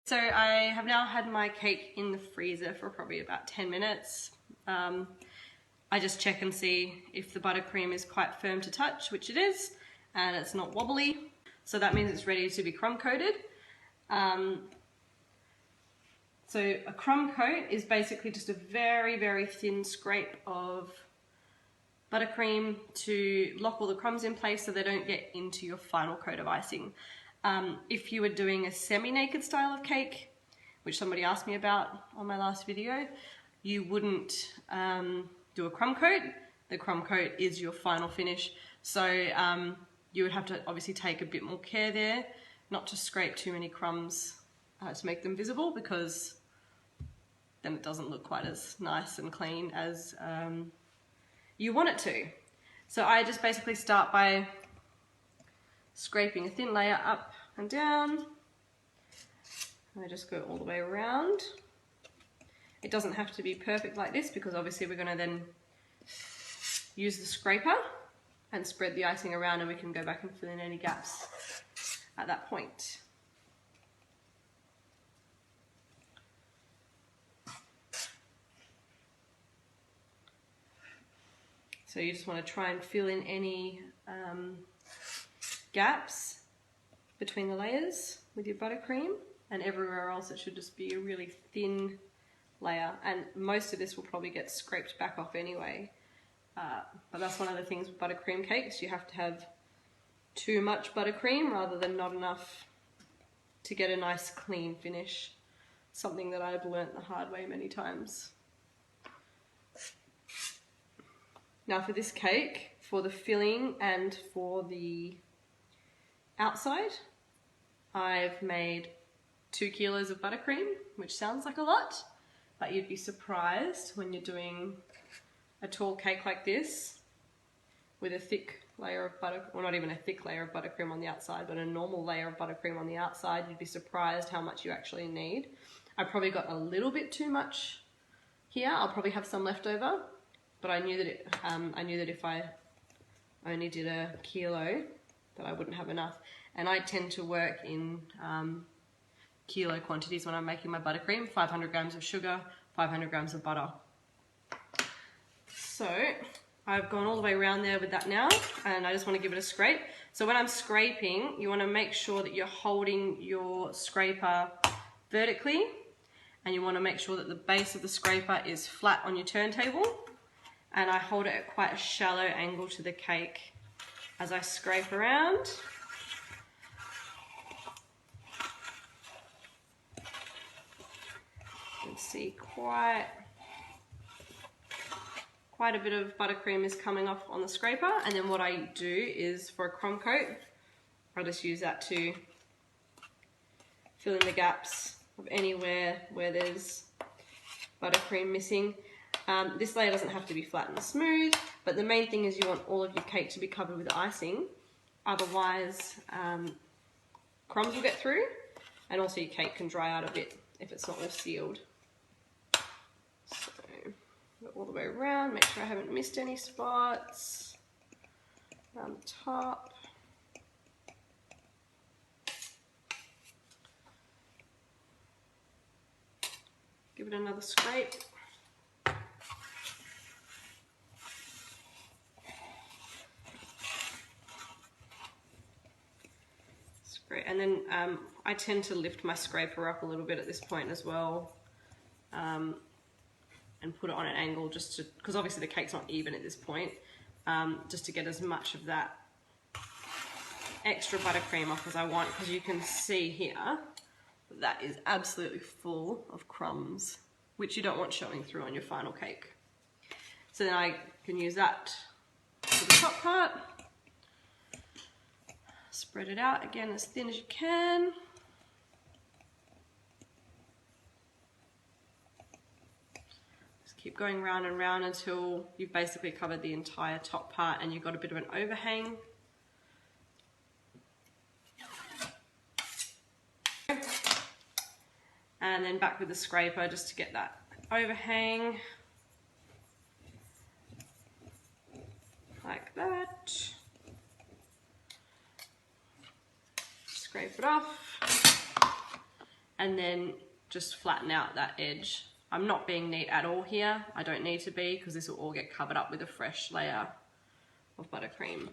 So I have now had my cake in the freezer for probably about 10 minutes. I just check and see if the buttercream is quite firm to touch, which it is, and it's not wobbly. So that means it's ready to be crumb coated. So a crumb coat is basically just a very, very thin scrape of buttercream to lock all the crumbs in place so they don't get into your final coat of icing. If you were doing a semi-naked style of cake, which somebody asked me about on my last video, you wouldn't do a crumb coat. The crumb coat is your final finish. So you would have to obviously take a bit more care there, not to scrape too many crumbs to make them visible, because then it doesn't look quite as nice and clean as you want it to. So I just basically start by scraping a thin layer up and down. I just go all the way around. It doesn't have to be perfect like this, because obviously we're going to then use the scraper and spread the icing around, and we can go back and fill in any gaps at that point. So you just want to try and fill in any gaps between the layers with your buttercream, and everywhere else it should just be a really thin layer, and most of this will probably get scraped back off anyway. But that's one of the things with buttercream cakes, you have to have too much buttercream rather than not enough to get a nice clean finish. Something that I've learnt the hard way many times. Now for this cake, for the filling and for the outside, I've made 2 kilos of buttercream, which sounds like a lot, but you'd be surprised when you're doing a tall cake like this with a thick layer of butter, well, not even a thick layer of buttercream on the outside, but a normal layer of buttercream on the outside. You'd be surprised how much you actually need. I probably got a little bit too much here. I'll probably have some left over, but I knew that if I only did a kilo, that I wouldn't have enough. And I tend to work in kilo quantities when I'm making my buttercream. 500 grams of sugar, 500 grams of butter. So I've gone all the way around there with that now, and I just want to give it a scrape. So when I'm scraping, you want to make sure that you're holding your scraper vertically, and you want to make sure that the base of the scraper is flat on your turntable, and I hold it at quite a shallow angle to the cake as I scrape around. You can see quite a bit of buttercream is coming off on the scraper, and then what I do is, for a crumb coat, I'll just use that to fill in the gaps of anywhere where there's buttercream missing. This layer doesn't have to be flat and smooth, but the main thing is you want all of your cake to be covered with icing, otherwise crumbs will get through, and also your cake can dry out a bit if it's not all sealed. So go all the way around, make sure I haven't missed any spots around the top. Give it another scrape. Great. And then I tend to lift my scraper up a little bit at this point as well, and put it on an angle, just to, because obviously the cake's not even at this point, just to get as much of that extra buttercream off as I want, because you can see here that is absolutely full of crumbs, which you don't want showing through on your final cake. So then I can use that for the top part. Spread it out again as thin as you can. Just keep going round and round until you've basically covered the entire top part and you've got a bit of an overhang. And then back with the scraper just to get that overhang. Like that. Scrape it off. and then just flatten out that edge. I'm not being neat at all here. I don't need to be because this will all get covered up with a fresh layer of buttercream.